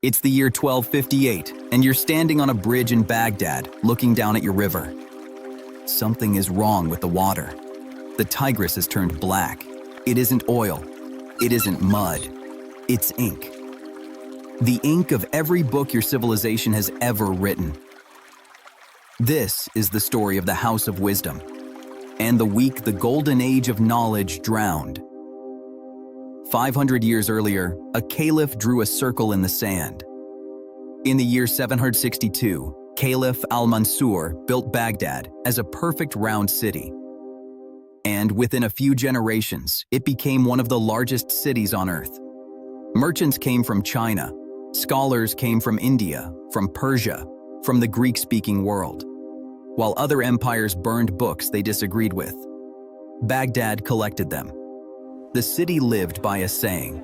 It's the year 1258, and you're standing on a bridge in Baghdad, looking down at your river. Something is wrong with the water. The Tigris has turned black. It isn't oil. It isn't mud. It's ink. The ink of every book your civilization has ever written. This is the story of the House of Wisdom, and the week the Golden Age of knowledge drowned. 500 years earlier, a caliph drew a circle in the sand. In the year 762, Caliph al-Mansur built Baghdad as a perfect round city. And within a few generations, it became one of the largest cities on earth. Merchants came from China. Scholars came from India, from Persia, from the Greek-speaking world, while other empires burned books they disagreed with. Baghdad collected them. The city lived by a saying,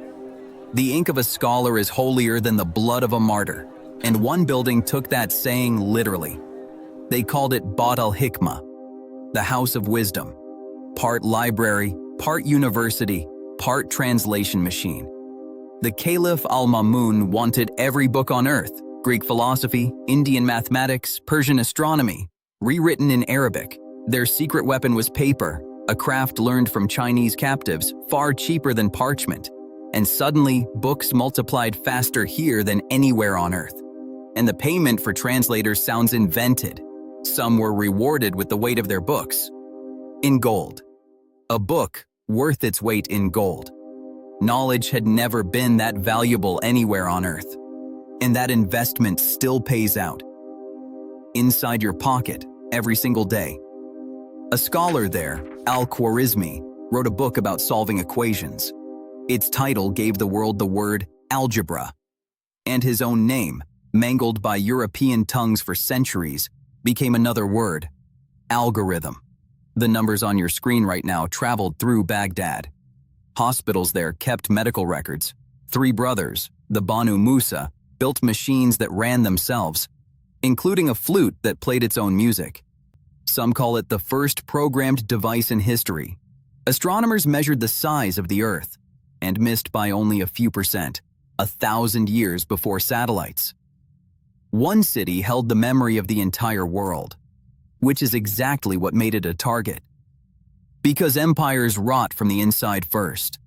"The ink of a scholar is holier than the blood of a martyr," and one building took that saying literally. They called it Bayt al-Hikmah, the House of Wisdom, part library, part university, part translation machine. The Caliph al-Mamun wanted every book on earth, Greek philosophy, Indian mathematics, Persian astronomy, rewritten in Arabic. Their secret weapon was paper, a craft learned from Chinese captives, far cheaper than parchment. And suddenly, books multiplied faster here than anywhere on earth. And the payment for translators sounds invented. Some were rewarded with the weight of their books. In gold. A book worth its weight in gold. Knowledge had never been that valuable anywhere on earth. And that investment still pays out. Inside your pocket, every single day. A scholar there, al-Khwarizmi, wrote a book about solving equations. Its title gave the world the word algebra. And his own name, mangled by European tongues for centuries, became another word, algorithm. The numbers on your screen right now traveled through Baghdad. Hospitals there kept medical records. 3 brothers, the Banu Musa, built machines that ran themselves, including a flute that played its own music. Some call it the first programmed device in history. Astronomers measured the size of the Earth and missed by only a few percent, 1,000 years before satellites. One city held the memory of the entire world, which is exactly what made it a target. Because empires rot from the inside first.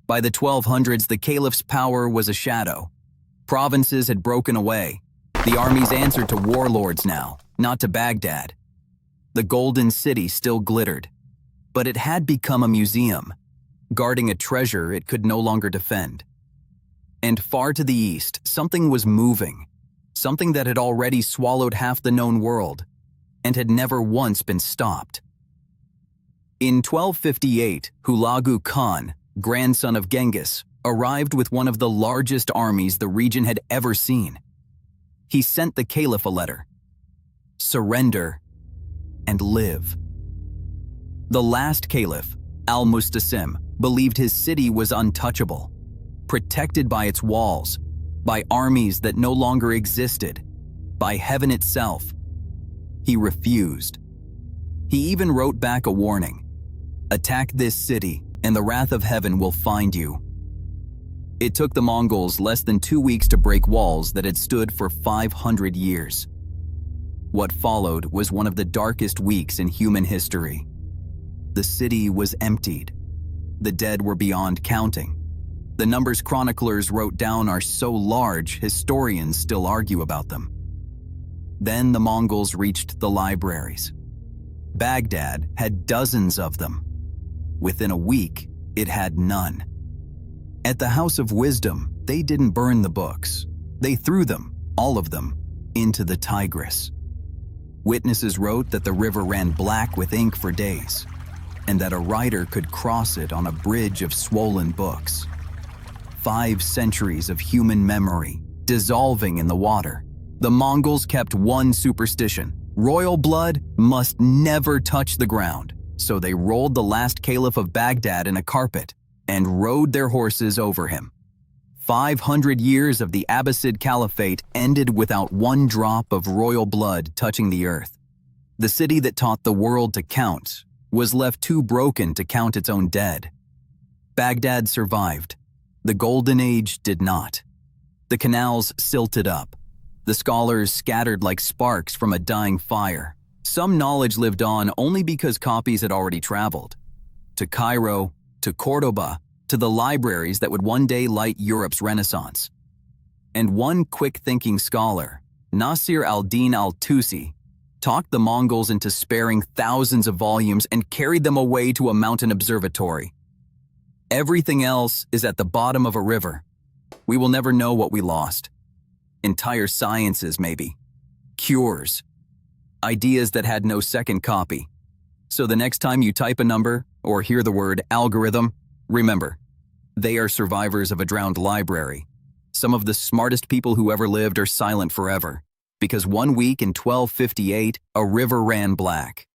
By the 1200s, the caliph's power was a shadow. Provinces had broken away. The armies answered to warlords now, not to Baghdad. The Golden City still glittered, but it had become a museum, guarding a treasure it could no longer defend. And far to the east, something was moving, something that had already swallowed half the known world and had never once been stopped. In 1258, Hulagu Khan, grandson of Genghis, arrived with one of the largest armies the region had ever seen. He sent the caliph a letter. Surrender and live. The last caliph, al-Mustasim, believed his city was untouchable, protected by its walls, by armies that no longer existed, by heaven itself. He refused. He even wrote back a warning. Attack this city, and the wrath of heaven will find you. It took the Mongols less than 2 weeks to break walls that had stood for 500 years. What followed was one of the darkest weeks in human history. The city was emptied. The dead were beyond counting. The numbers chroniclers wrote down are so large, historians still argue about them. Then the Mongols reached the libraries. Baghdad had dozens of them. Within a week, it had none. At the House of Wisdom, they didn't burn the books. They threw them, all of them, into the Tigris. Witnesses wrote that the river ran black with ink for days, and that a rider could cross it on a bridge of swollen books. 5 centuries of human memory dissolving in the water. The Mongols kept one superstition: royal blood must never touch the ground. So they rolled the last caliph of Baghdad in a carpet and rode their horses over him. 500 years of the Abbasid Caliphate ended without one drop of royal blood touching the earth. The city that taught the world to count was left too broken to count its own dead. Baghdad survived. The Golden Age did not. The canals silted up. The scholars scattered like sparks from a dying fire. Some knowledge lived on only because copies had already traveled. To Cairo, to Cordoba, to the libraries that would one day light Europe's Renaissance. And one quick-thinking scholar, Nasir al-Din al-Tusi, talked the Mongols into sparing thousands of volumes and carried them away to a mountain observatory. Everything else is at the bottom of a river. We will never know what we lost. Entire sciences, maybe. Cures. Ideas that had no second copy. So the next time you type a number or hear the word algorithm, remember, they are survivors of a drowned library. Some of the smartest people who ever lived are silent forever, because one week in 1258, a river ran black.